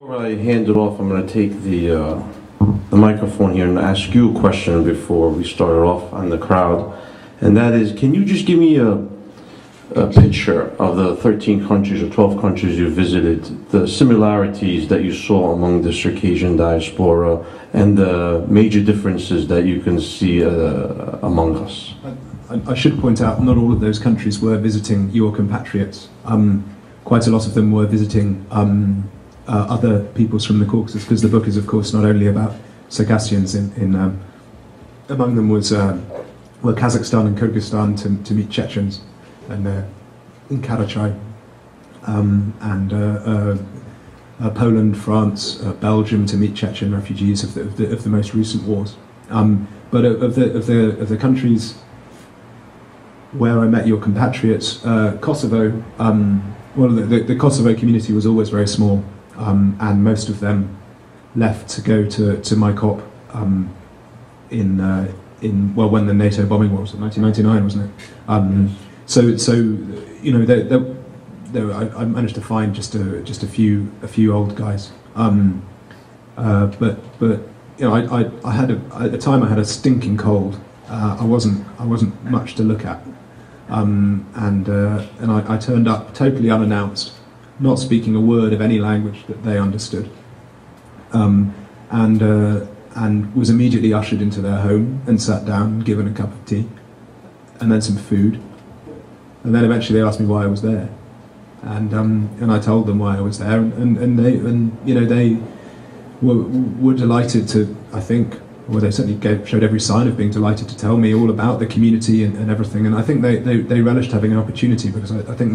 Before I hand it off, I'm going to take the microphone here and ask you a question before we start off on the crowd. And that is, can you just give me a picture of the 13 countries or 12 countries you visited, the similarities that you saw among the Circassian diaspora, and the major differences that you can see among us? I should point out, not all of those countries were visiting your compatriots. Quite a lot of them were visiting other peoples from the Caucasus, because the book is, of course, not only about Circassians. Among them were Kazakhstan and Kyrgyzstan to meet Chechens, and in Karachay, and Poland, France, Belgium to meet Chechen refugees of the most recent wars. But of the countries where I met your compatriots, Kosovo. Well, the Kosovo community was always very small, and most of them left to go to my COP when the NATO bombing war was in 1999, wasn't it? So you know, I managed to find just a few old guys, but you know, I had at the time I had a stinking cold. I wasn't much to look at. And I turned up totally unannounced, not speaking a word of any language that they understood, and was immediately ushered into their home and sat down and given a cup of tea, and then some food, and then eventually they asked me why I was there, and I told them why I was there, and they were delighted to, I think. Well, they certainly showed every sign of being delighted to tell me all about the community and everything, and I think they relished having an opportunity, because I think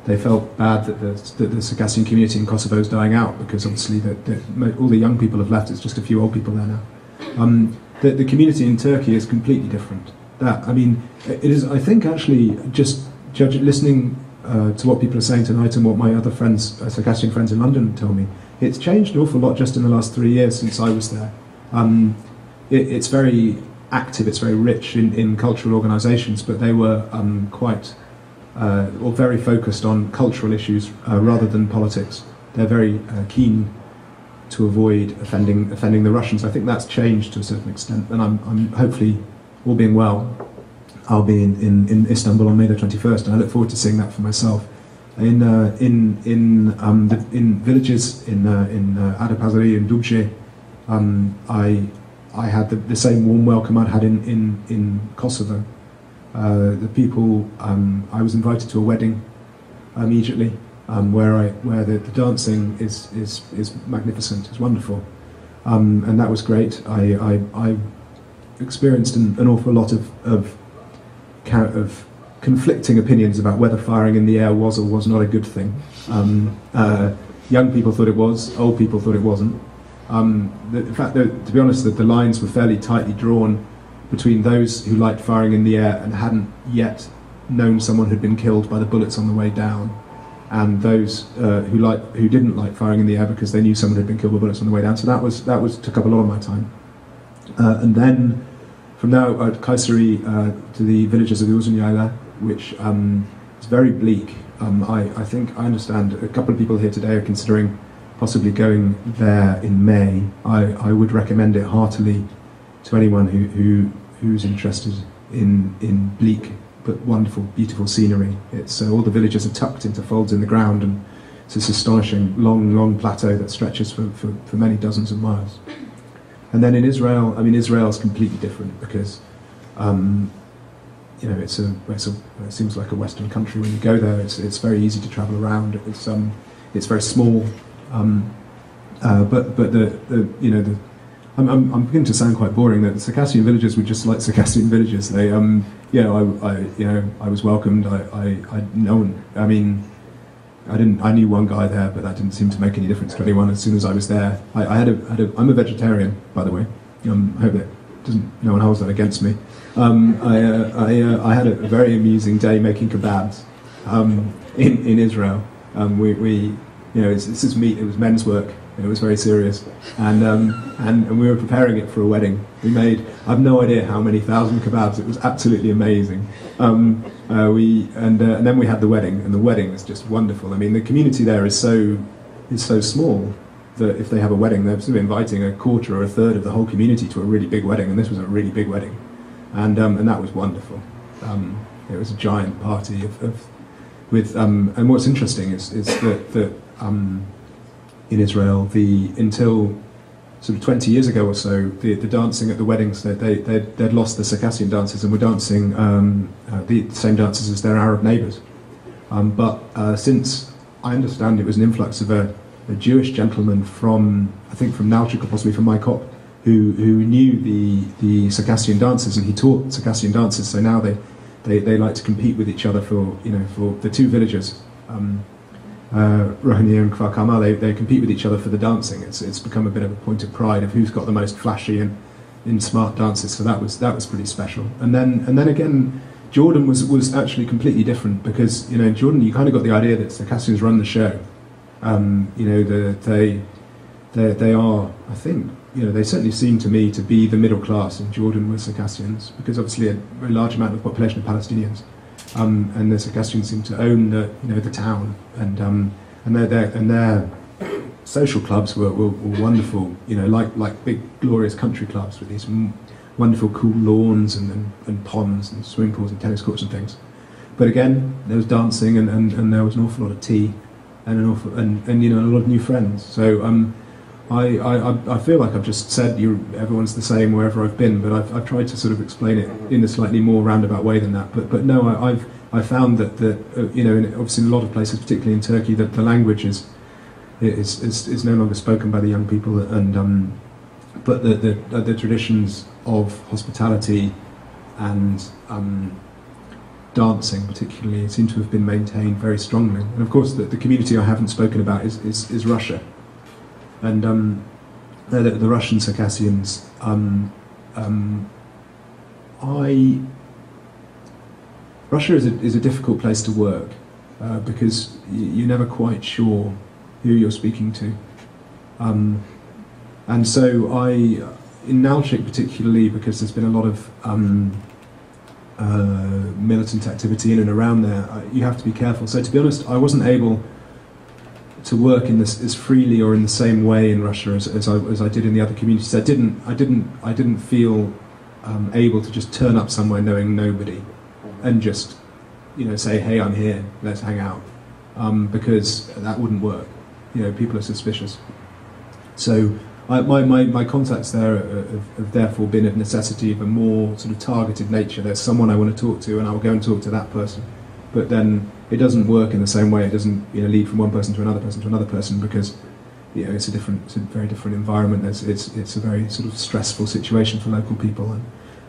they felt bad that the Circassian community in Kosovo is dying out, because obviously all the young people have left. It's just a few old people there now. The community in Turkey is completely different. It is, I think, actually, just listening to what people are saying tonight and what my other friends, Circassian friends in London, tell me, it's changed an awful lot just in the last 3 years since I was there. It's very active, it's very rich in cultural organisations, but they were very focused on cultural issues rather than politics. They're very keen to avoid offending the Russians. I think that's changed to a certain extent, and I'm hopefully, all being well, I'll be in Istanbul on May the 21st, and I look forward to seeing that for myself. In villages in Adapazarı and Dubce, I had the same warm welcome I'd had in Kosovo. The people, I was invited to a wedding immediately, where the dancing is magnificent, it's wonderful, and that was great. I experienced an awful lot of conflicting opinions about whether firing in the air was or was not a good thing. Young people thought it was, old people thought it wasn't. The fact that, to be honest, that the lines were fairly tightly drawn between those who liked firing in the air and hadn't yet known someone who'd been killed by the bullets on the way down, and those who didn't like firing in the air because they knew someone had been killed by bullets on the way down. So that took up a lot of my time. And then from there at Kayseri to the villages of the Uzunyaila, which is very bleak. I think I understand a couple of people here today are considering possibly going there in May. I would recommend it heartily to anyone who's interested in bleak but wonderful, beautiful scenery. It's all the villages are tucked into folds in the ground, and it's this astonishing long plateau that stretches for many dozens of miles. And then in Israel, Israel's completely different, because it seems like a Western country when you go there. It's very easy to travel around. It's very small. But I'm beginning to sound quite boring. That the Circassian villages were just like Circassian villages. They, I was welcomed. I knew one guy there, but that didn't seem to make any difference to anyone. As soon as I was there, I'm a vegetarian, by the way. I hope that no one holds that against me. I had a very amusing day making kebabs in Israel. This is meat. It was men's work. It was very serious, and we were preparing it for a wedding. I've no idea how many thousand kebabs. It was absolutely amazing. And then we had the wedding, and the wedding was just wonderful. The community there is so small, that if they have a wedding, they're sort of inviting a quarter or a third of the whole community to a really big wedding, and this was a really big wedding, and that was wonderful. It was a giant party and what's interesting is that in Israel, until sort of 20 years ago or so, the dancing at the weddings, they'd lost the Circassian dances and were dancing the same dances as their Arab neighbours. But since I understand it was an influx of a Jewish gentleman from, I think from Nalchik or possibly from Maikop, who knew the Circassian dances, and he taught Circassian dances. So now they like to compete with each other for the two villages, Rohani and Kfar Kamal. They compete with each other for the dancing. It's become a bit of a point of pride of who's got the most flashy and smart dances. So that was pretty special. And then again, Jordan was actually completely different, because in Jordan you kind of got the idea that Circassians run the show. They are, I think, they certainly seem to me to be the middle class in Jordan with Circassians, because obviously a very large amount of the population of Palestinians, and the Circassians seem to own the town, and their social clubs were wonderful, like big glorious country clubs with these wonderful cool lawns and ponds and swimming pools and tennis courts and things. But again, there was dancing and there was an awful lot of tea and a lot of new friends. So I feel like I've just said everyone's the same wherever I've been, but I've tried to sort of explain it in a slightly more roundabout way than that. But no, I've found that obviously in a lot of places, particularly in Turkey, that the language is no longer spoken by the young people, and but the traditions of hospitality and dancing particularly seem to have been maintained very strongly. And of course the community I haven't spoken about is Russia, and the Russian Circassians. Russia is a difficult place to work, because you're never quite sure who you're speaking to, and so in Nalchik particularly, because there's been a lot of militant activity in and around there, you have to be careful. So to be honest, I wasn't able to work in this as freely or in the same way in Russia as I did in the other communities. I didn't feel able to just turn up somewhere knowing nobody and just say, hey, I'm here, let's hang out, because that wouldn't work. People are suspicious. So my contacts there have therefore been of necessity of a more sort of targeted nature. There's someone I want to talk to, and I'll go and talk to that person. But then it doesn't work in the same way. It doesn't lead from one person to another person to another person, because it's a very different environment. It's a very sort of stressful situation for local people.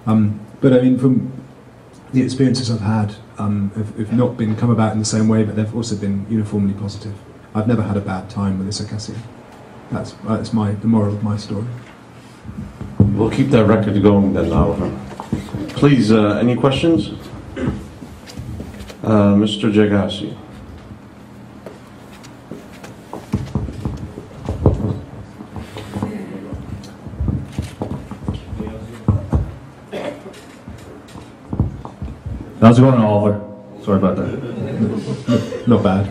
But I mean, from the experiences I've had, have not come about in the same way, but they've also been uniformly positive. I've never had a bad time with the Circassian. That's the moral of my story. We'll keep that record going then, Oliver. Please, any questions? Mr. Jagasi. How's it going, Oliver? Sorry about that. Not bad.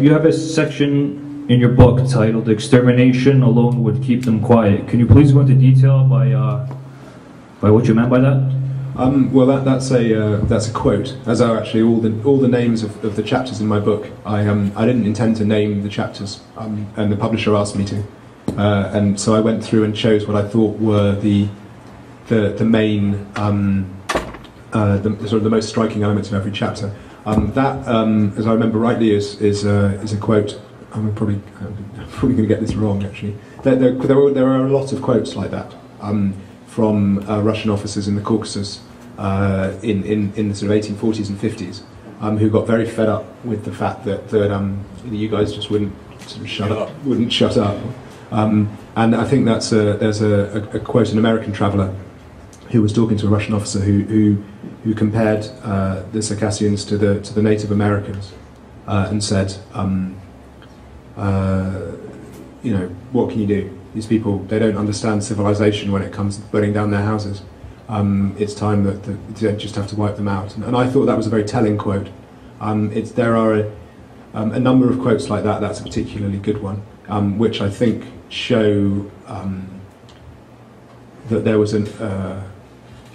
You have a section in your book titled "Extermination Alone Would Keep Them Quiet." Can you please go into detail by what you meant by that? Well, that's a quote, as are actually all the names of the chapters in my book. I didn't intend to name the chapters, and the publisher asked me to, and so I went through and chose what I thought were the main, the sort of the most striking elements of every chapter. That, as I remember rightly, is a quote. I'm probably going to get this wrong. Actually, there are a lot of quotes like that. From Russian officers in the Caucasus in the sort of 1840s and 50s, who got very fed up with the fact that you guys just wouldn't sort of shut up. And I think there's a quote, an American traveller who was talking to a Russian officer who compared the Circassians to the Native Americans, and said, what can you do? These people, they don't understand civilization when it comes to burning down their houses. It's time that you just have to wipe them out. And I thought that was a very telling quote. There are a number of quotes like that. That's a particularly good one. which I think show that there was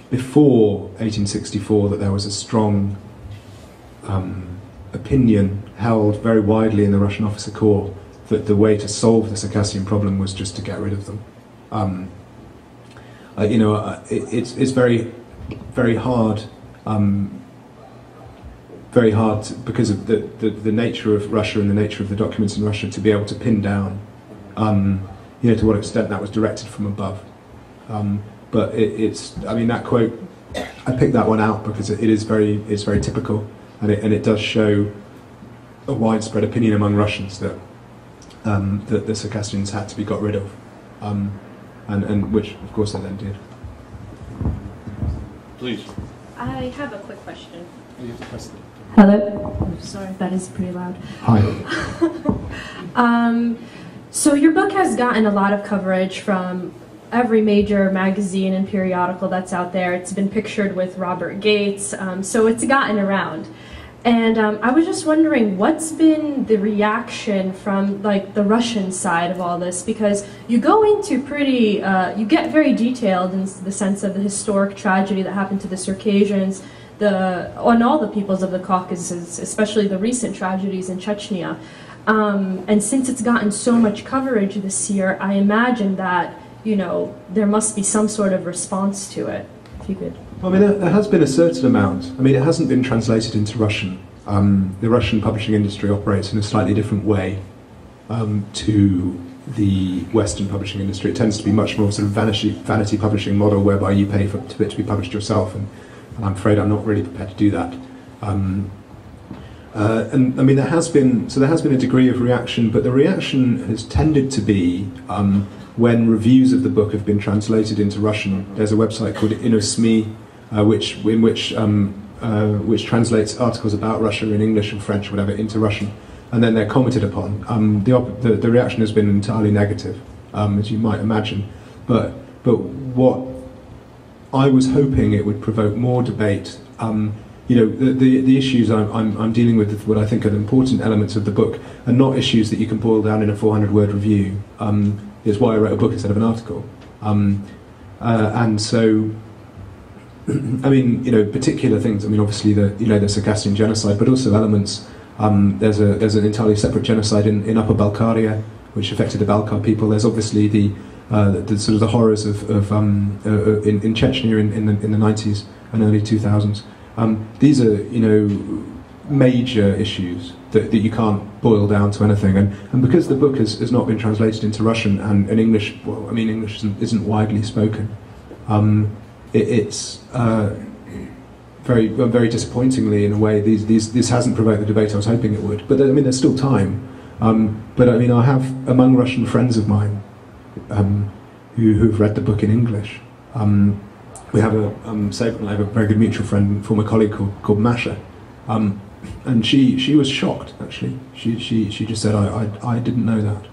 before 1864 that there was a strong opinion held very widely in the Russian officer corps that the way to solve the Circassian problem was just to get rid of them. It's very, very hard. Very hard because of the nature of Russia and the nature of the documents in Russia to be able to pin down, to what extent that was directed from above. But that quote, I picked that one out because it's very typical, and it does show a widespread opinion among Russians that the Circassians had to be got rid of, and which of course they then did. Please. I have a quick question. Hello. Oh, sorry, that is pretty loud. Hi. So your book has gotten a lot of coverage from every major magazine and periodical that's out there. It's been pictured with Robert Gates, so it's gotten around. And I was just wondering, what's been the reaction from the Russian side of all this? Because you go into you get very detailed in the sense of the historic tragedy that happened to the Circassians, on all the peoples of the Caucasus, especially the recent tragedies in Chechnya. And since it's gotten so much coverage this year, I imagine that, there must be some sort of response to it, if you could. There has been a certain amount. It hasn't been translated into Russian. The Russian publishing industry operates in a slightly different way to the Western publishing industry. It tends to be much more sort of vanity publishing model, whereby you pay for it to be published yourself, and I'm afraid I'm not really prepared to do that. There has been a degree of reaction, but the reaction has tended to be when reviews of the book have been translated into Russian. There's a website called InnoSME, which translates articles about Russia in English and French, whatever, into Russian, and then they're commented upon. The reaction has been entirely negative, as you might imagine. But what I was hoping it would provoke more debate. The issues I'm dealing with, what I think are the important elements of the book, are not issues that you can boil down in a 400-word review. Is why I wrote a book instead of an article. And so, particular things. Obviously the Circassian genocide, but also elements. There's an entirely separate genocide in Upper Balkaria, which affected the Balkar people. There's obviously the sort of the horrors in Chechnya in the 90s and early 2000s. These are major issues that you can't boil down to anything, and because the book has not been translated into Russian and English, English isn't widely spoken. It's very disappointingly, in a way, this hasn't provoked the debate I was hoping it would. But there's still time. But I have among Russian friends of mine who've read the book in English. We have a very good mutual friend, former colleague called Masha, and she was shocked. Actually, she just said, "I didn't know that."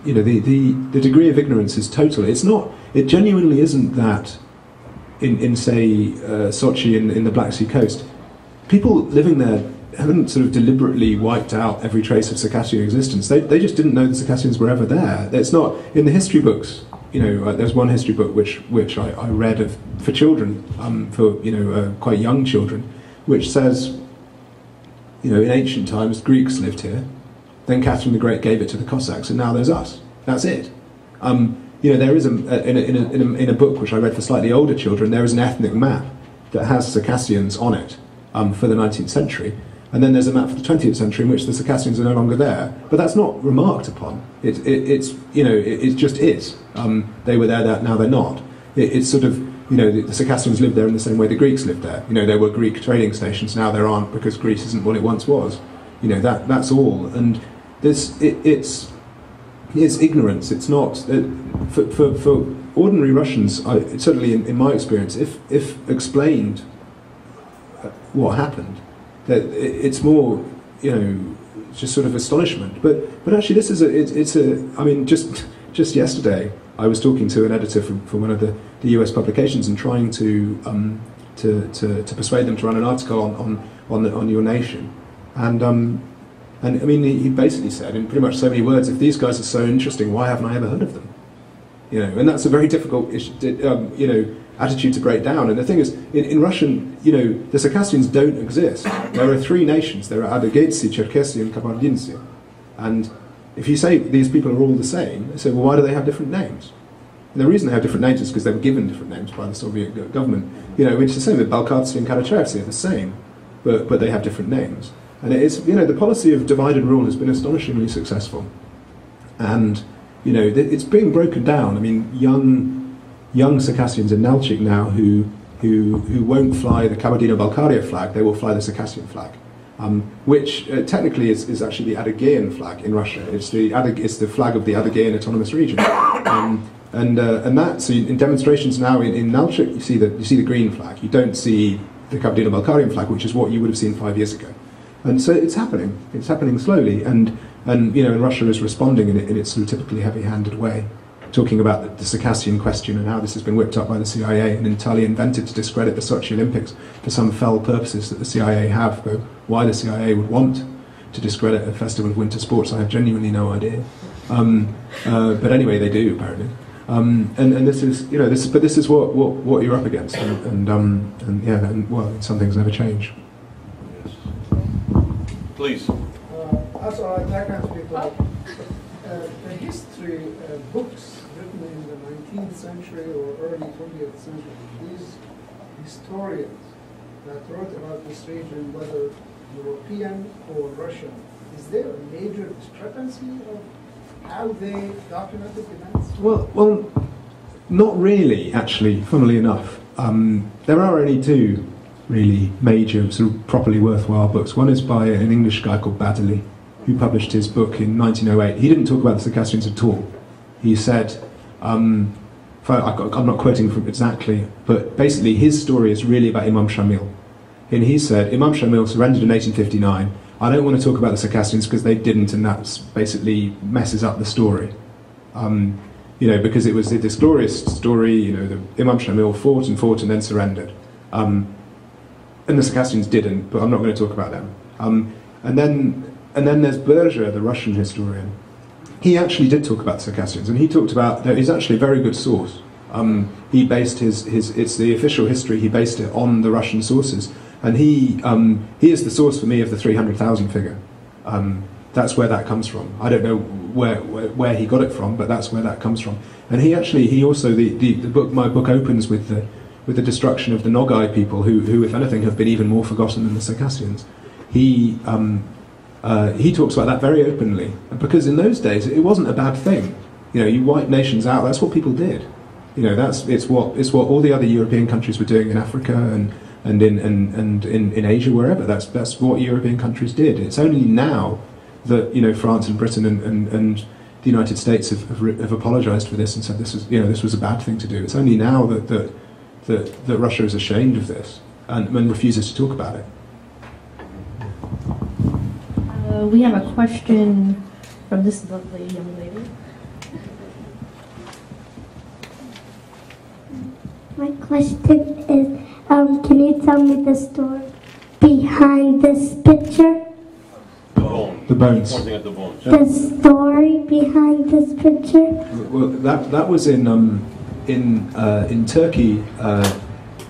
The degree of ignorance is total. It genuinely isn't that. In say Sochi in the Black Sea coast, people living there haven't sort of deliberately wiped out every trace of Circassian existence. They just didn't know the Circassians were ever there. It's not in the history books. There's one history book which I read for children, for quite young children, which says, in ancient times Greeks lived here, then Catherine the Great gave it to the Cossacks, and now there's us. That's it. There is in a book which I read for slightly older children, there is an ethnic map that has Circassians on it for the 19th century, and then there's a map for the 20th century in which the Circassians are no longer there. But that's not remarked upon. It just is. They were there, now they're not. It's sort of, the Circassians lived there in the same way the Greeks lived there. There were Greek trading stations, now there aren't because Greece isn't what it once was. That's all. And it's ignorance. It's not for ordinary Russians. Certainly in my experience, if explained what happened, that it's more just sort of astonishment. But actually, this is just yesterday I was talking to an editor from one of the US publications and trying to persuade them to run an article on Your Nation, and And I mean, he basically said in pretty much so many words, if these guys are so interesting, why haven't I ever heard of them? You know, and that's a very difficult attitude to break down. And the thing is, in Russian, the Circassians don't exist. There are three nations. There are Adyghetsi, Cherkessi, and Kabardinsi. And if you say these people are all the same, they say, well, why do they have different names? And the reason they have different names is because they were given different names by the Soviet government. Which is the same. The Balkartsi and Karachertsi are the same, but they have different names. And it is, the policy of divide and rule has been astonishingly successful. And, it's being broken down. I mean, young Circassians in Nalchik now who won't fly the Kabardino-Balkaria flag, they will fly the Circassian flag, which technically is actually the Adyghean flag in Russia. It's the flag of the Adyghean Autonomous Region. And that, so in demonstrations now in Nalchik, you see the green flag. You don't see the Kabardino-Balkarian flag, which is what you would have seen 5 years ago. And so it's happening. It's happening slowly, and Russia is responding in its sort of typically heavy-handed way, talking about the Circassian question and how this has been whipped up by the CIA and entirely invented to discredit the Sochi Olympics for some fell purposes that the CIA have. But why the CIA would want to discredit a festival of winter sports, I have genuinely no idea. But anyway, they do apparently. And this is, this is what you're up against, and some things never change. Please. Also, I can speak about the history books written in the 19th century or early 20th century. These historians that wrote about this region, whether European or Russian, is there a major discrepancy of how they documented events? Well, not really, actually, funnily enough. There are only two really major, sort of properly worthwhile books. One is by an English guy called Baddeley, who published his book in 1908. He didn't talk about the Circassians at all. He said, I'm not quoting from exactly, but basically his story is really about Imam Shamil. And he said, Imam Shamil surrendered in 1859. I don't want to talk about the Circassians because they didn't, and that basically messes up the story. Because it was this glorious story, the Imam Shamil fought and then surrendered. And the Circassians didn't, but I'm not going to talk about them. And then there's Berger, the Russian historian. He actually did talk about the Circassians, and he talked about, he's actually a very good source. He based it's the official history, he based it on the Russian sources. And he is the source for me of the 300,000 figure. That's where that comes from. I don't know where he got it from, but that's where that comes from. And he also, my book opens with the destruction of the Nogai people, who, if anything, have been even more forgotten than the Circassians. He talks about that very openly, because in those days it wasn't a bad thing. You wipe nations out. That's what people did. It's what all the other European countries were doing in Africa and in Asia, wherever. That's what European countries did. It's only now that France and Britain and the United States have apologised for this and said this was a bad thing to do. It's only now that Russia is ashamed of this and refuses to talk about it. We have a question from this lovely young lady. My question is, can you tell me the story behind this picture? The bones. Pointing at the bones. The story behind this picture? Well, that was in Turkey,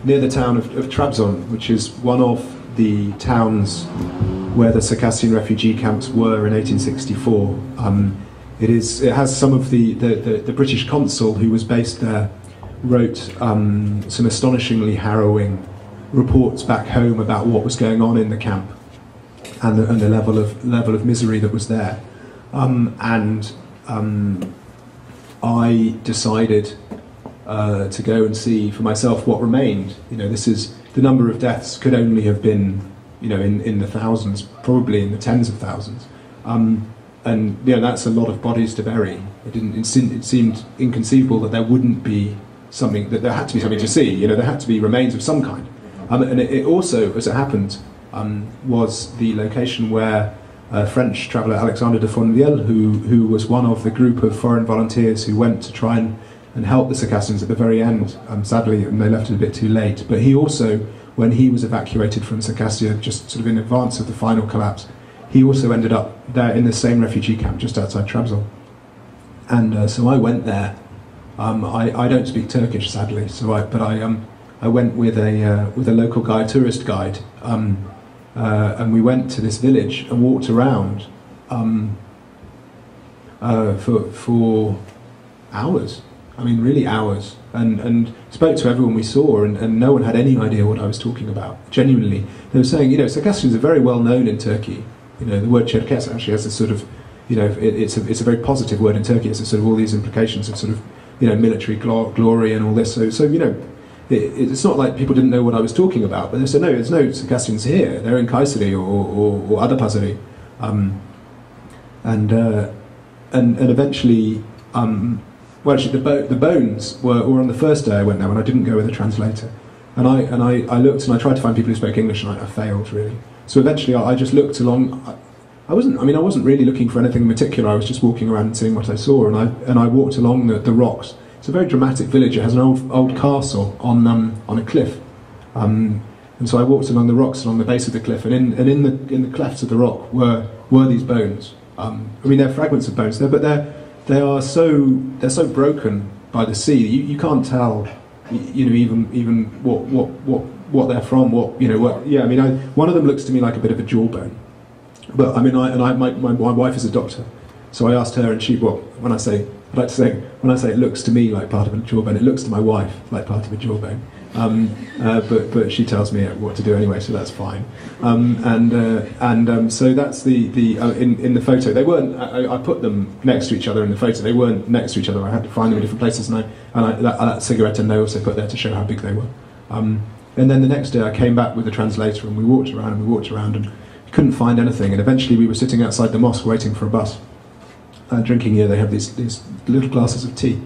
near the town of Trabzon, which is one of the towns where the Circassian refugee camps were in 1864. It has some of the British consul who was based there wrote some astonishingly harrowing reports back home about what was going on in the camp and the level of misery that was there. I decided to go and see for myself what remained. This is the number of deaths could only have been, in the thousands, probably in the tens of thousands. That's a lot of bodies to bury. It seemed inconceivable that there wouldn't be something, that there had to be something to see. There had to be remains of some kind. And it also, as it happened, was the location where French traveller Alexandre de Fonvielle, who was one of the group of foreign volunteers who went to try and help the Circassians at the very end, sadly, and they left it a bit too late. But he also, when he was evacuated from Circassia, just sort of in advance of the final collapse, he also ended up there in the same refugee camp just outside Trabzon. And so I went there. I don't speak Turkish, sadly, but I went with a local guide, tourist guide, and we went to this village and walked around for hours. I mean, really hours, and spoke to everyone we saw, and no one had any idea what I was talking about. Genuinely, they were saying, Circassians are very well known in Turkey. The word Çerkes actually has a sort of, it's a very positive word in Turkey. It's a sort of all these implications of sort of, military glory and all this. So it's not like people didn't know what I was talking about, but they said, no, there's no Circassians here. They're in Kayseri or Adapazarı, and eventually. Well, actually, the bones were on the first day I went there when I didn't go with a translator, and I looked and I tried to find people who spoke English, and I failed really. So eventually, I just looked along. I wasn't really looking for anything in particular. I was just walking around and seeing what I saw, and I walked along the rocks. It's a very dramatic village. It has an old castle on a cliff, and so I walked along the rocks along the base of the cliff, and in the clefts of the rock were these bones. They're fragments of bones there, but they're so broken by the sea. You can't tell, even what they're from. One of them looks to me like a bit of a jawbone. But my wife is a doctor, so I asked her, and when I say it looks to me like part of a jawbone, it looks to my wife like part of a jawbone. But she tells me what to do anyway, so that's fine. So that's in the photo. They weren't. I put them next to each other in the photo. They weren't next to each other. I had to find them in different places, and that cigarette and they also put there to show how big they were. And then the next day I came back with a translator, and we walked around, and couldn't find anything. And eventually we were sitting outside the mosque waiting for a bus, drinking here. They have these little glasses of tea,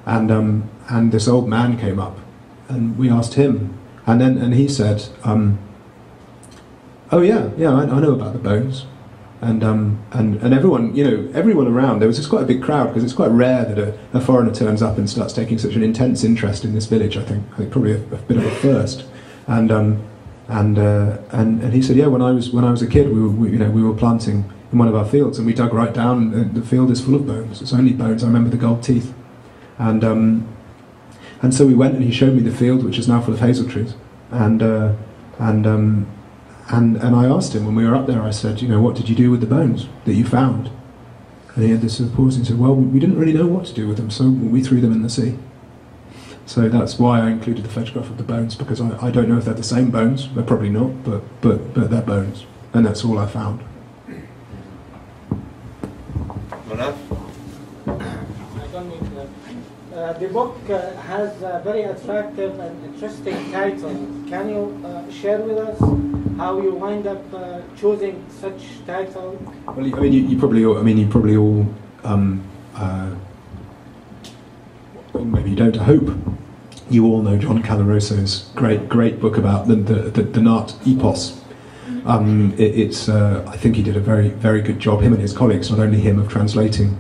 and this old man came up. And we asked him, and he said, "Oh yeah, I know about the bones." And everyone, everyone around. There was just quite a big crowd because it's quite rare that a foreigner turns up and starts taking such an intense interest in this village. I think probably a bit of a first. And he said, "Yeah, when I was a kid, we were planting in one of our fields, and we dug right down. And the field is full of bones. It's only bones. I remember the gold teeth, And so we went, and he showed me the field, which is now full of hazel trees. And I asked him when we were up there. I said, what did you do with the bones that you found? And he had this sort of pause, and he said, well, we didn't really know what to do with them, so we threw them in the sea. So that's why I included the photograph of the bones, because I don't know if they're the same bones. They're probably not, but they're bones, and that's all I found. The book has a very attractive and interesting title. Can you share with us how you wind up choosing such title? Well, you probably all. Maybe you don't. I hope you all know John Caloroso's great book about the Naat epos. I think he did a very very good job. Him and his colleagues, not only him, of translating.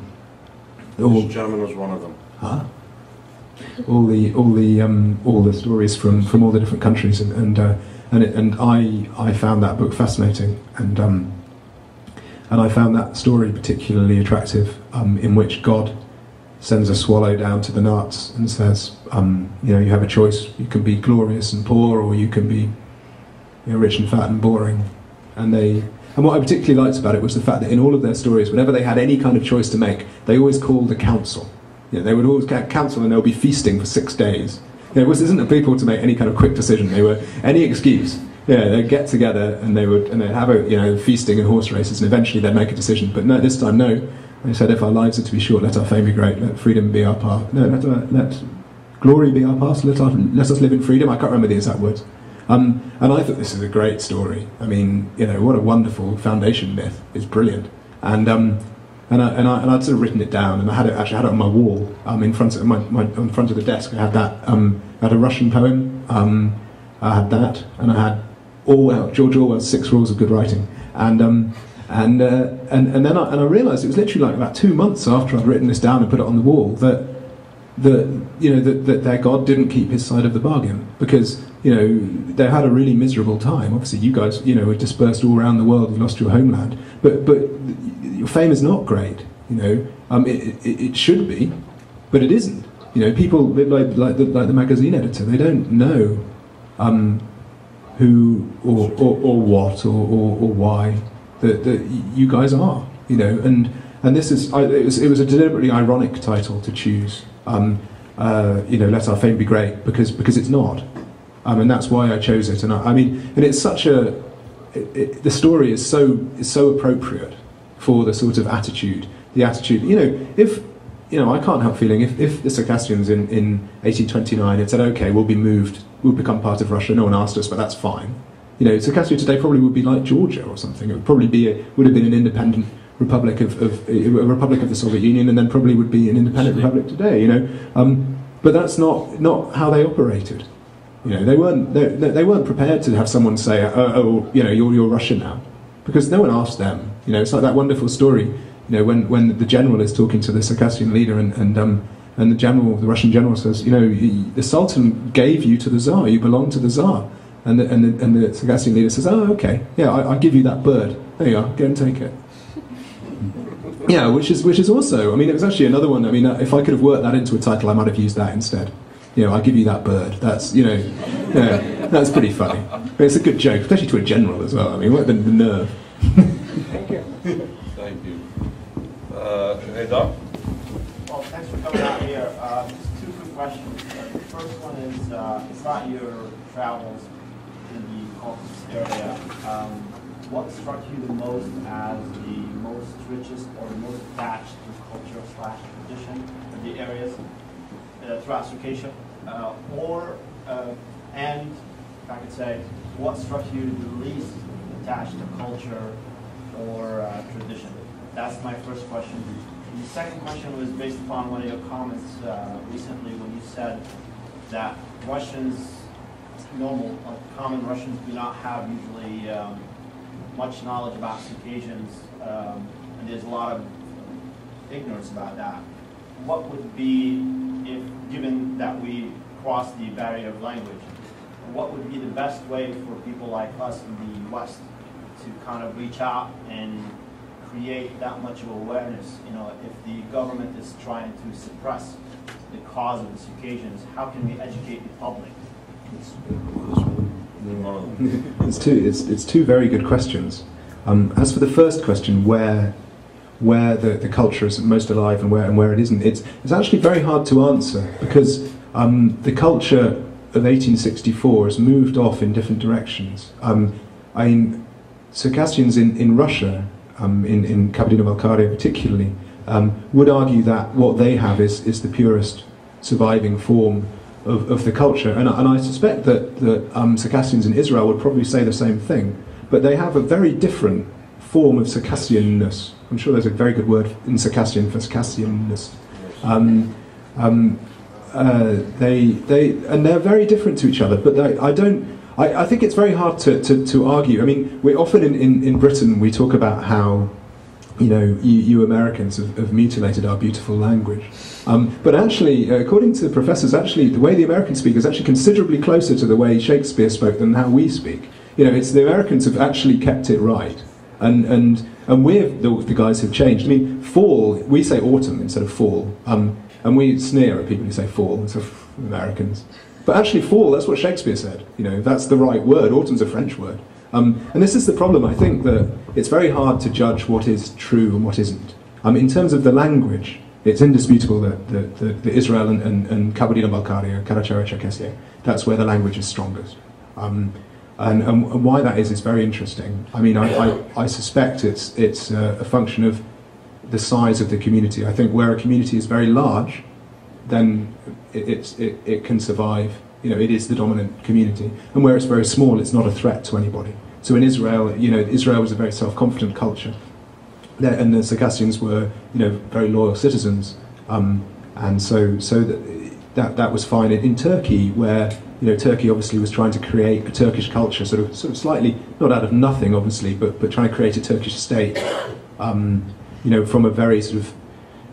This gentleman was one of them. Huh? All the stories from all the different countries, and I found that book fascinating, and I found that story particularly attractive, in which God sends a swallow down to the Naats and says, you have a choice. You can be glorious and poor, or you can be rich and fat and boring. And what I particularly liked about it was the fact that in all of their stories, whenever they had any kind of choice to make, they always called a council. They would always get council, and they'll be feasting for 6 days. It wasn't a people to make any kind of quick decision. They were any excuse. They'd get together and they'd have a feasting and horse races, and eventually they'd make a decision. But no, this time no. They said, if our lives are to be short, let our fame be great. Let freedom be our path. No, let glory be our path. Let us live in freedom. I can't remember the exact words. And I thought this is a great story. I mean, what a wonderful foundation myth. It's brilliant. And I'd sort of written it down, and I had it on my wall, in front of in front of the desk. I had that. I had a Russian poem. I had that, and I had George Orwell's 6 Rules of Good Writing. And then I realised it was literally like about 2 months after I'd written this down and put it on the wall that their God didn't keep his side of the bargain, because they had a really miserable time. Obviously, you guys, were dispersed all around the world. You lost your homeland, but your fame is not great. It should be, but it isn't. People like the magazine editor. They don't know who or what or why that you guys are. And this is it was a deliberately ironic title to choose. Let our fame be great, because it's not. And that's why I chose it. And it's such the story is so appropriate for the sort of attitude. The attitude, if I can't help feeling if the Circassians in 1829 had said, okay, we'll become part of Russia. No one asked us, but that's fine. Circassia today probably would be like Georgia or something. It would probably would have been an independent republic of a republic of the Soviet Union, and then probably would be an independent republic today. But that's not how they operated. They weren't prepared to have someone say, you're Russian now, because no one asked them. It's like that wonderful story. When the general is talking to the Circassian leader, and the Russian general says, the Sultan gave you to the Tsar. You belong to the Tsar. And the Circassian leader says, oh, okay, yeah, I'll give you that bird. There you are, go and take it. Yeah, which is also, it was actually another one. If I could have worked that into a title, I might have used that instead. I'll give you that bird. That's, that's pretty funny. It's a good joke, especially to a general as well. What the nerve. Thank you. Thank you. Reda? Well, thanks for coming out here. Just two quick questions. The first one is, it's not your travels in the Caucasus area. What struck you the most as the most richest or the most attached to culture / tradition of the areas throughout Circassia? And if I could say, what struck you the least attached to culture or tradition? That's my first question. The second question was based upon one of your comments recently when you said that Russians, common Russians, do not have usually much knowledge about Circassians, and there's a lot of ignorance about that. What would be, given that we cross the barrier of language, what would be the best way for people like us in the West to kind of reach out and create that much of awareness? If the government is trying to suppress the cause of the Circassians, how can we educate the public? It's two very good questions. As for the first question, where the culture is most alive and where it isn't, it's actually very hard to answer, because the culture of 1864 has moved off in different directions. Circassians in Russia, in Kabardino-Balkaria particularly, would argue that what they have is the purest surviving form of the culture, and I suspect that Circassians in Israel would probably say the same thing, but they have a very different form of Circassianness. I'm sure there's a very good word in Circassian for Circassianness. They're very different to each other, but I think it's very hard to argue. We're often in Britain, we talk about how you Americans have mutilated our beautiful language. But actually, according to the professors, the way the Americans speak is actually considerably closer to the way Shakespeare spoke than how we speak. It's the Americans have actually kept it right, and we're the guys who've changed. Fall, we say autumn instead of fall, and we sneer at people who say fall, so Americans. But actually, fall, that's what Shakespeare said. That's the right word. Autumn's a French word. And this is the problem. I think that it's very hard to judge what is true and what isn't. In terms of the language, it's indisputable that the Israel and Kabardino-Balkaria, Karacharya-Cherkessia, that's where the language is strongest. And why that is very interesting. I suspect it's a function of the size of the community. I think where a community is very large, then it can survive. It is the dominant community, and where it's very small, it's not a threat to anybody. So in Israel, Israel was a very self-confident culture, and the Circassians were, very loyal citizens, and so that was fine. In Turkey, where Turkey obviously was trying to create a Turkish culture, sort of slightly not out of nothing, obviously, but trying to create a Turkish state, from a very sort of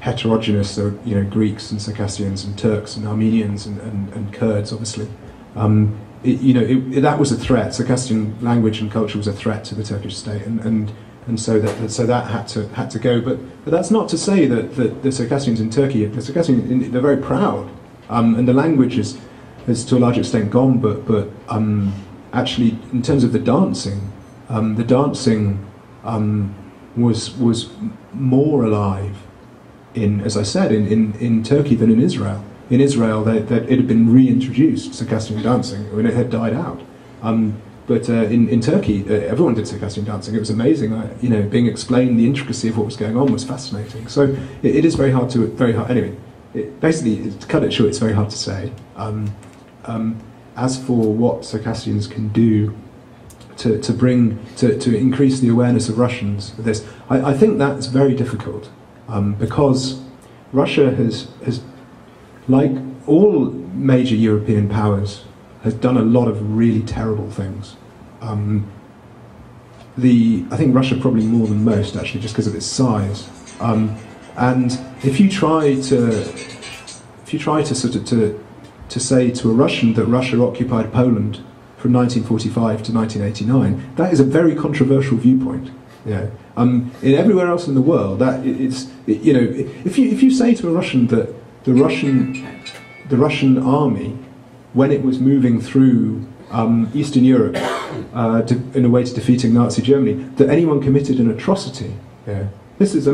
heterogeneous, Greeks and Circassians and Turks and Armenians and Kurds, obviously. that was a threat. Circassian language and culture was a threat to the Turkish state, and so that had to go. But that's not to say that the Circassians in Turkey, they're very proud, and the language has to a large extent gone. But actually, in terms of the dancing was more alive as I said, in Turkey than in Israel. In Israel, it had been reintroduced, Circassian dancing, when it had died out. But in Turkey, everyone did Circassian dancing. It was amazing. Being explained, the intricacy of what was going on was fascinating. So it is very hard. Anyway, basically, to cut it short, it's very hard to say. As for what Circassians can do to increase the awareness of Russians of this, I think that's very difficult because Russia has, like all major European powers, has done a lot of really terrible things. I think Russia probably more than most, actually, just because of its size. And if you try to say to a Russian that Russia occupied Poland from 1945 to 1989, that is a very controversial viewpoint. In everywhere else in the world, if you say to a Russian that the Russian army, when it was moving through Eastern Europe in a way to defeating Nazi Germany, that anyone committed an atrocity, this is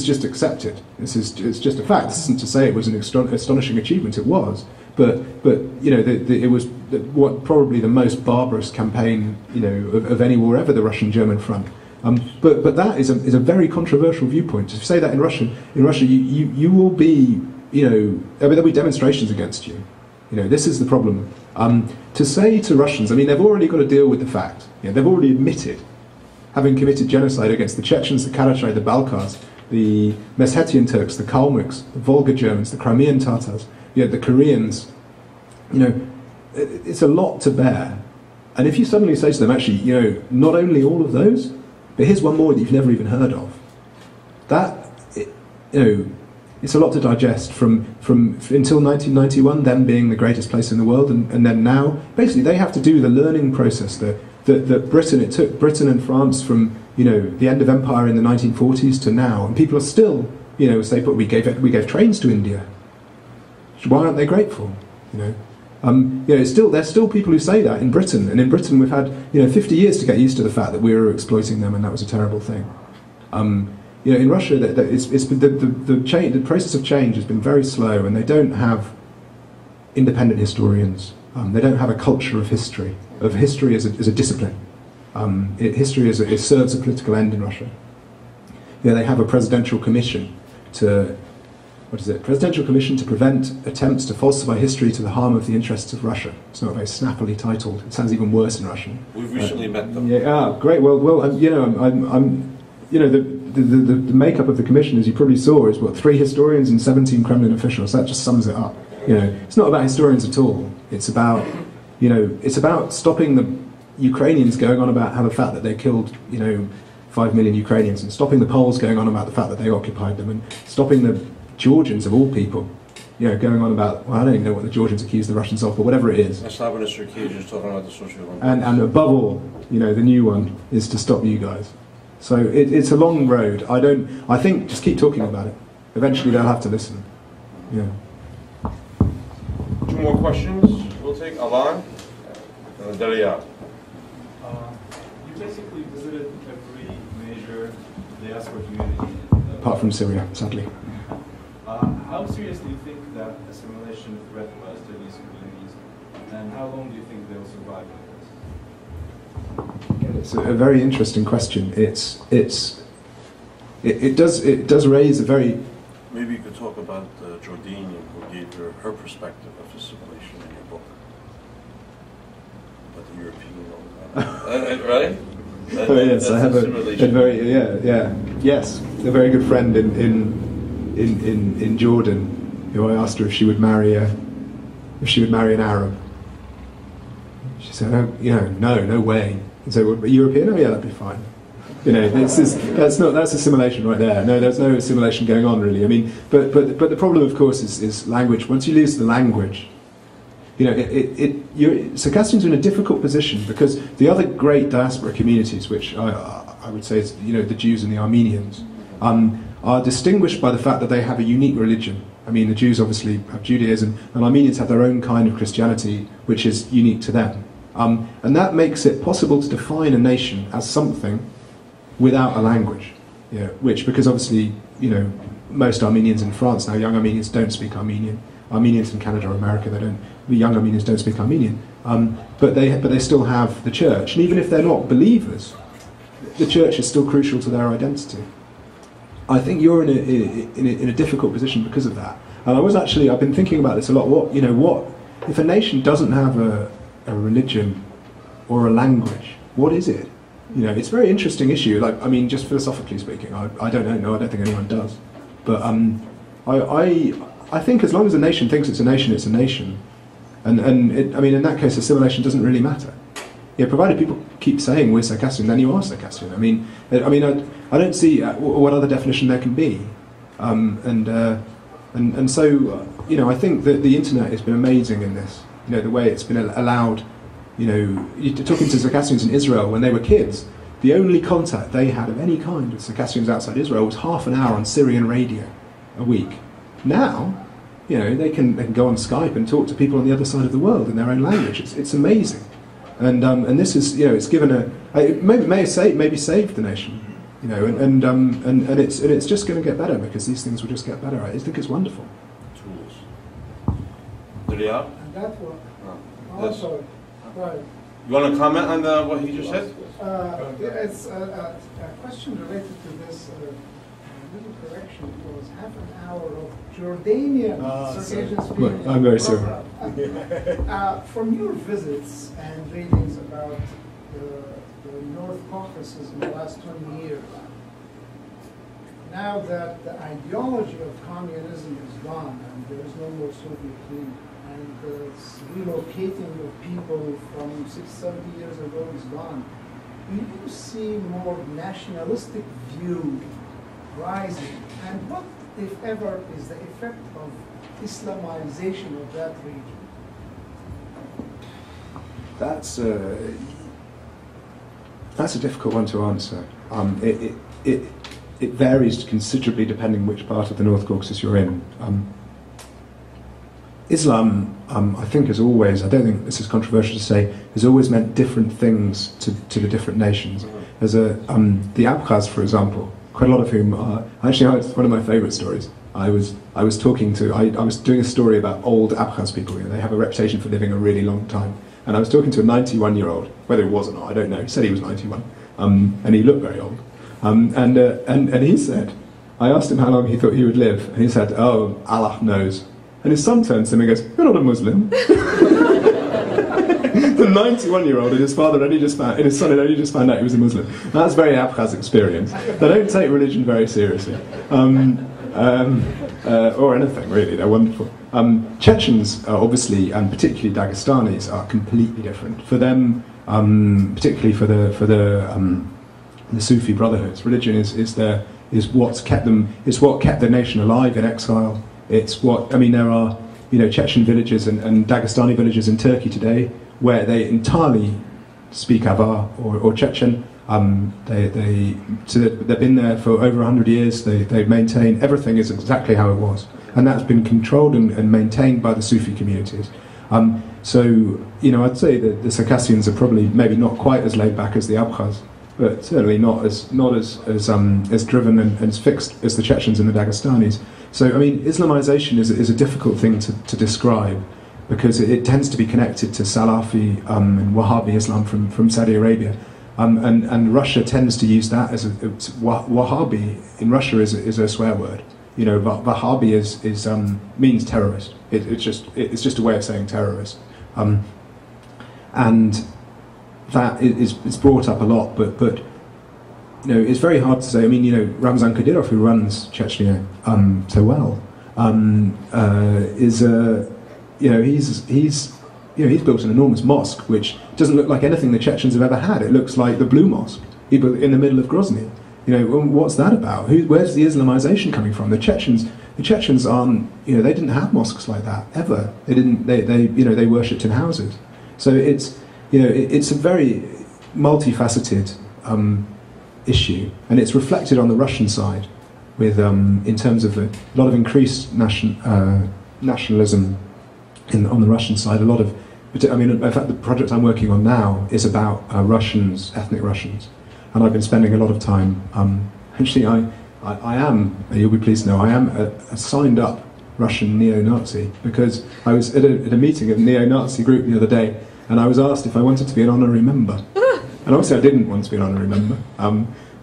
just accepted. It's just a fact. This isn't to say it was an astonishing achievement. It was, but it was probably the most barbarous campaign of any war ever, the Russian-German front. But that is a very controversial viewpoint. To say that in Russia, you will be, there'll be demonstrations against you. This is the problem. To say to Russians, they've already got to deal with the fact. They've already admitted having committed genocide against the Chechens, the Karachay, the Balkars, the Meshetian Turks, the Kalmyks, the Volga Germans, the Crimean Tatars, the Koreans. It's a lot to bear. And if you suddenly say to them, actually, not only all of those, but here's one more that you've never even heard of. It's a lot to digest from until 1991, them being the greatest place in the world, and then now, basically, they have to do the learning process that Britain, it took Britain and France from the end of empire in the 1940s to now, and people are still say, but we gave trains to India. Why aren't they grateful? There's still people who say that in Britain, and in Britain we've had 50 years to get used to the fact that we were exploiting them, and that was a terrible thing. In Russia, it's been the process of change has been very slow, and they don't have independent historians. They don't have a culture of history as a discipline. History serves a political end in Russia. They have a presidential commission to prevent attempts to falsify history to the harm of the interests of Russia. It's not very snappily titled. It sounds even worse in Russian. We've recently met them. Great. Well, the makeup of the commission, as you probably saw, is 3 historians and 17 Kremlin officials. That just sums it up. It's not about historians at all. It's about stopping the Ukrainians going on about how the fact that they killed 5 million Ukrainians, and stopping the Poles going on about the fact that they occupied them, and stopping the Georgians of all people, going on about, I don't even know what the Georgians accuse the Russians of, but whatever it is. Talking about the social. And above all, the new one is to stop you guys. So it's a long road. I think just keep talking about it. Eventually they'll have to listen. 2 more questions. We'll take Alan and Dalia. You basically visited every major diaspora community. Apart from Syria, sadly. How serious do you think that assimilation threat was to these communities, and how long do you think they will survive like this? It's a very interesting question. It does raise a very. Maybe you could talk about Jordanian, who gave her perspective of assimilation in your book. But the European, right? Yes, I have a very yes, a very good friend in Jordan, who I asked her if she would marry an Arab. She said, no way. And so, a European? Oh yeah, that'd be fine. That's assimilation right there. No, there's no assimilation going on really. But the problem, of course, is language. Once you lose the language, Circassians are in a difficult position because the other great diaspora communities, which I would say is the Jews and the Armenians, are distinguished by the fact that they have a unique religion. I mean, the Jews obviously have Judaism, and Armenians have their own kind of Christianity, which is unique to them. And that makes it possible to define a nation as something without a language, which, because obviously, most Armenians in France now, young Armenians don't speak Armenian. Armenians in Canada or America, young Armenians don't speak Armenian. But they still have the church. And even if they're not believers, the church is still crucial to their identity. I think you're in a difficult position because of that. And I've been thinking about this a lot. What if a nation doesn't have a religion or a language? What is it? It's a very interesting issue. Just philosophically speaking, I don't know. No, I don't think anyone does. But I think as long as a nation thinks it's a nation, it's a nation. And in that case, assimilation doesn't really matter. Provided people keep saying we're Circassian, then you are Circassian. I don't see what other definition there can be. So I think that the internet has been amazing in this. The way it's been allowed. Talking to Circassians in Israel when they were kids, the only contact they had of any kind with Circassians outside Israel was half an hour on Syrian radio a week. Now, they can go on Skype and talk to people on the other side of the world in their own language. It's amazing. And this is, it's given it maybe saved the nation, and it's just going to get better because these things will just get better. I think it's wonderful. Tools. Delia? And that one. Yes. Also, right. You want to comment on what he just said? It's a question related to this. Little correction. It was half an hour of Jordanian Circassian speaking. I'm very sorry. From your visits and readings about the North Caucasus in the last 20 years, now that the ideology of communism is gone and there is no more Soviet Union, and relocating of people from 60-70 years ago is gone, do you see more nationalistic view rising? And what, if ever, is the effect of Islamization of that region? That's a difficult one to answer. It varies considerably depending which part of the North Caucasus you're in. Islam, I think, has always, I don't think this is controversial to say, has always meant different things to the different nations. There's the Abkhaz, for example, quite a lot of whom are, actually, it's one of my favourite stories. I was doing a story about old Abkhaz people. They have a reputation for living a really long time. And I was talking to a 91-year-old, whether it was or not, I don't know. He said he was 91, and he looked very old. And he said, I asked him how long he thought he would live, and he said, "Oh, Allah knows." And his son turns to him and goes, "You're not a Muslim." The 91-year-old and his father and his son had only just found out he was a Muslim. That's very Abkhaz experience. They don't take religion very seriously, or anything really. They're wonderful. Chechens, obviously, and particularly Dagestanis, are completely different. For them, particularly for the Sufi brotherhoods, religion is what's kept them. It's what kept the nation alive in exile. It's what there are Chechen villages and Dagestani villages in Turkey today where they entirely speak Avar or Chechen. They've been there for over 100 years. They maintain everything is exactly how it was, and that's been controlled and maintained by the Sufi communities. So I'd say that the Circassians are probably maybe not quite as laid back as the Abkhaz, but certainly not as driven and as fixed as the Chechens and the Dagestanis. So Islamization is a difficult thing to describe because it tends to be connected to Salafi and Wahhabi Islam from Saudi Arabia. And Russia tends to use that as Wahhabi in Russia is a swear word. Wahhabi means terrorist. It's just a way of saying terrorist, and that is brought up a lot. But it's very hard to say. Ramzan Kadyrov, who runs Chechnya so well, he's built an enormous mosque which doesn't look like anything the Chechens have ever had. It looks like the Blue Mosque in the middle of Grozny. What's that about? Where's the Islamization coming from? The Chechens The Chechens aren't, they didn't have mosques like that ever. They didn't. They worshipped in houses. So it's a very multifaceted issue, and it's reflected on the Russian side, with in terms of a lot of increased nationalism on the Russian side. A lot of, in fact, the project I'm working on now is about Russians, ethnic Russians, and I've been spending a lot of time. Actually, I am, you'll be pleased to know, I am a signed up Russian neo-Nazi, because I was at a meeting of a neo-Nazi group the other day, and I was asked if I wanted to be an honorary member. And obviously I didn't want to be an honorary member,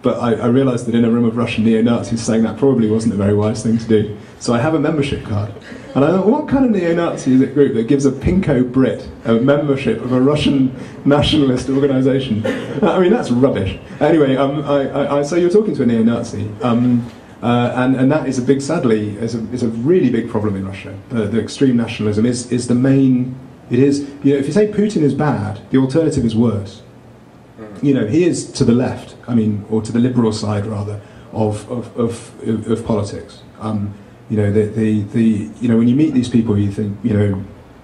but I realised that in a room of Russian neo-Nazis saying that probably wasn't a very wise thing to do. So I have a membership card. And I thought, what kind of neo-Nazi is it group that gives a pinko Brit a membership of a Russian nationalist organisation? I mean, that's rubbish. Anyway, so you're talking to a neo-Nazi, and that is a big, sadly, is a really big problem in Russia. The extreme nationalism is the main. It is, if you say Putin is bad, the alternative is worse. He is to the left, or to the liberal side rather, of politics. When you meet these people, you think,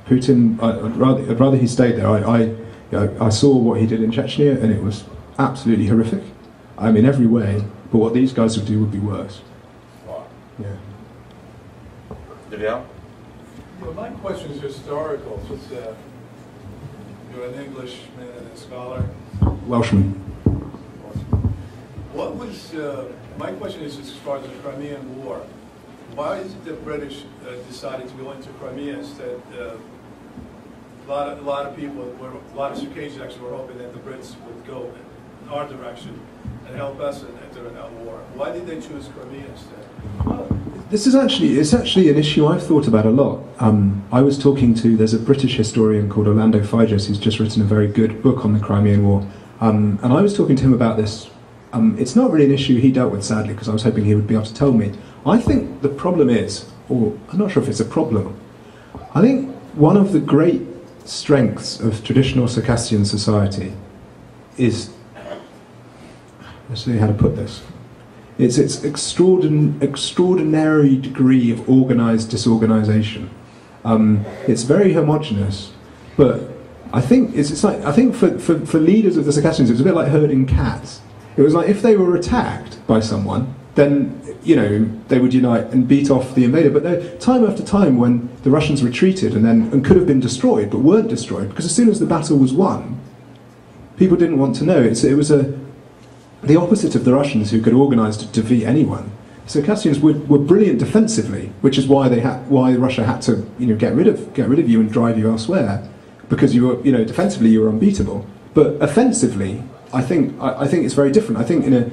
Putin. I'd rather he stayed there. I saw what he did in Chechnya, and it was absolutely horrific. In every way. But what these guys would do would be worse. Wow. Yeah. Defiant? Well, my question is historical. Since you're an Englishman and a scholar. Welshman. What was my question is as far as the Crimean War? Why is it the British decided to go into Crimea instead? A lot of people, a lot of Circassians actually were hoping that the Brits would go in our direction and help us during that war. Why did they choose Crimea instead? It's actually an issue I've thought about a lot. I was talking to, there's a British historian called Orlando Figes who's just written a very good book on the Crimean War, and I was talking to him about this. It's not really an issue he dealt with, sadly, because I was hoping he would be able to tell me. I think the problem is, or I'm not sure if it's a problem, I think one of the great strengths of traditional Circassian society is, let's see how to put this, it's its extraordinary degree of organised disorganisation. It's very homogenous, but I think for leaders of the Circassians, it was a bit like herding cats. It was like if they were attacked by someone, then they would unite and beat off the invader. But time after time, when the Russians retreated and could have been destroyed, but weren't destroyed, because as soon as the battle was won, people didn't want to know. It was the opposite of the Russians, who could organise to defeat anyone. The Circassians were brilliant defensively, which is why Russia had to get rid of you and drive you elsewhere, because you were defensively you were unbeatable. But offensively, I think it's very different. I think in a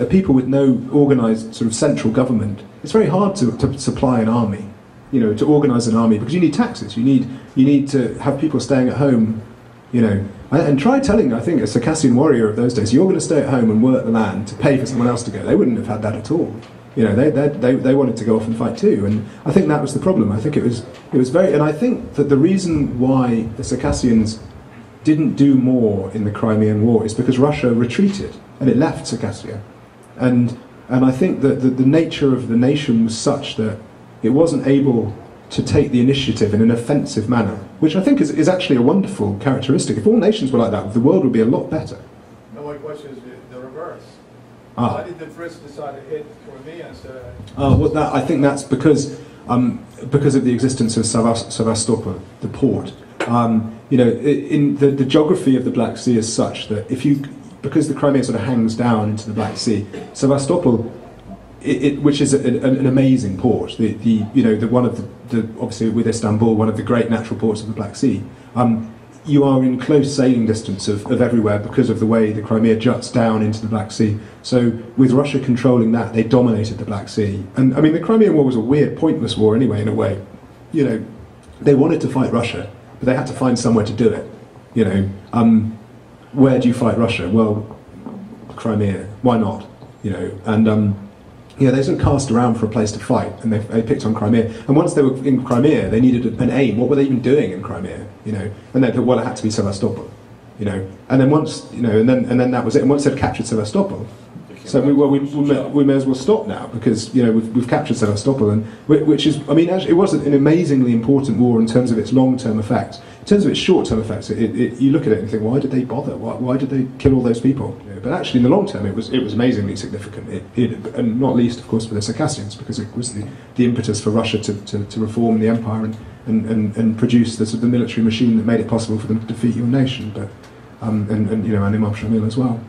people with no organised sort of central government, it's very hard to supply an army, to organise an army, because you need taxes. You need to have people staying at home, And try telling, I think, a Circassian warrior of those days, you're going to stay at home and work the land to pay for someone else to go. They wouldn't have had that at all. They wanted to go off and fight too, and I think that was the problem. I think it was very, and I think that the reason why the Circassians didn't do more in the Crimean War is because Russia retreated and it left Circassia, and I think that the nature of the nation was such that it wasn't able to take the initiative in an offensive manner, which I think is actually a wonderful characteristic. If all nations were like that, the world would be a lot better. No, my question is the reverse. Why did the Brits decide to hit Crimea instead of... I think that's because of the existence of Sevastopol, the port. In the geography of the Black Sea is such that because the Crimea sort of hangs down into the Black Sea, Sevastopol, which is an amazing port, one of the obviously with Istanbul, one of the great natural ports of the Black Sea. You are in close sailing distance of everywhere because of the way the Crimea juts down into the Black Sea. So with Russia controlling that, they dominated the Black Sea. And I mean, the Crimean War was a weird, pointless war anyway, in a way. They wanted to fight Russia, but they had to find somewhere to do it. Where do you fight Russia? Well, Crimea. Why not? They sort of cast around for a place to fight, and they picked on Crimea. And once they were in Crimea, they needed an aim. What were they even doing in Crimea? And they thought, well, it had to be Sevastopol. And then once, and then that was it. And once they'd captured Sevastopol, The So we may as well stop now, because we've captured Sevastopol, and which is, I mean, actually, it was an amazingly important war in terms of its long-term effects. In terms of its short-term effects, you look at it and think, why did they bother? Why did they kill all those people? But actually, in the long term, it was amazingly significant, and not least, of course, for the Circassians, because it was the impetus for Russia to reform the empire and produce the sort of the military machine that made it possible for them to defeat your nation. But and Imam Shamil as well.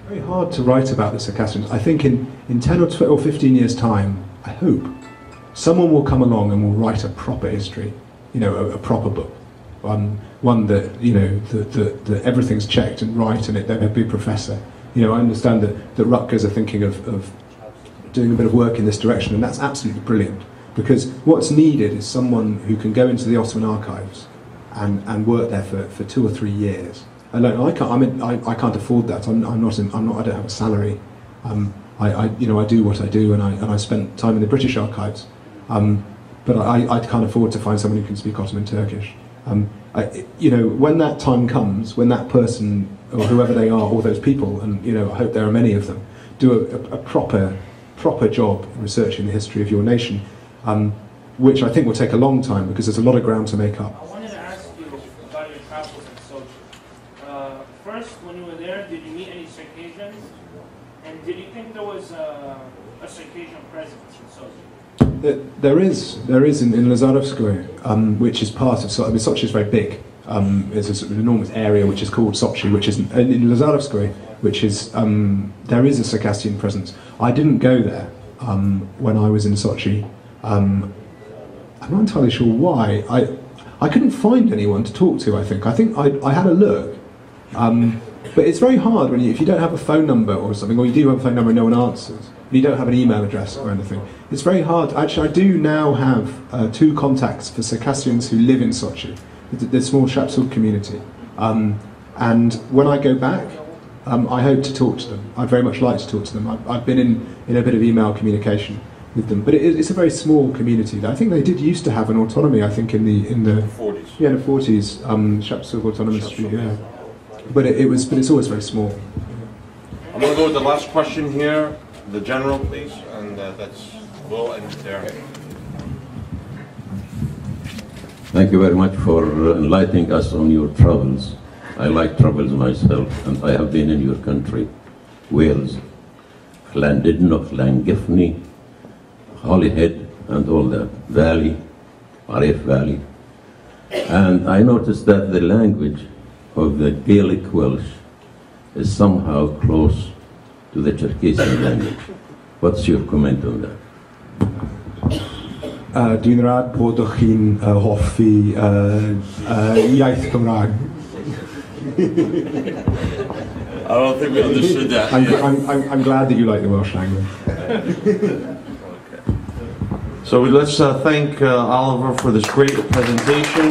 Very hard to write about the Circassians. I think in 10 or 12 or 15 years' time, I hope, someone will come along and will write a proper history, a proper book. One that, that everything's checked and right, and there'll be a professor. I understand that Rutgers are thinking of doing a bit of work in this direction, and that's absolutely brilliant, because what's needed is someone who can go into the Ottoman archives and work there for 2 or 3 years. I can't afford that. I don't have a salary. I do what I do, and I spent time in the British archives. But I can't afford to find someone who can speak Ottoman Turkish. When that time comes, when that person, or whoever they are, or those people, and I hope there are many of them, do a proper job researching the history of your nation, which I think will take a long time, because there's a lot of ground to make up. I wanted to ask you about your travels in Sochi. First, when you were there, did you meet any Circassians? And did you think there was a Circassian presence in Sochi? There is in Lazarovskoye, which is part of Sochi. I mean, Sochi is very big. There's a sort of enormous area which is called Sochi, which is in Lazarovskoye, which is there is a Circassian presence. I didn't go there when I was in Sochi. I'm not entirely sure why. I couldn't find anyone to talk to. I think I had a look, but it's very hard if you don't have a phone number or something, or you do have a phone number and no one answers. You don't have an email address or anything. It's very hard. Actually, I do now have 2 contacts for Circassians who live in Sochi, the small Shapsug community. And when I go back, I hope to talk to them. I'd very much like to talk to them. I've been in a bit of email communication with them, but it's a very small community. I think they did used to have an autonomy. I think in the 40s. Yeah, in the 40s, Shapsug Autonomous Street. Yeah, but it's always very small. I'm going to go with the last question here. The general, please, and we'll end there. Thank you very much for enlightening us on your travels. I like travels myself, and I have been in your country, Wales, Llandudno, Llangefni, Holyhead, and all that, Valley, Arif Valley. And I noticed that the language of the Gaelic Welsh is somehow close to the Circassian language. What's your comment on that? Dwi'n rad bod chi'n hoffi iaith Cymraeg. I don't think we understood that. I'm glad that you like the Welsh language. Okay. So let's thank Oliver for this great presentation.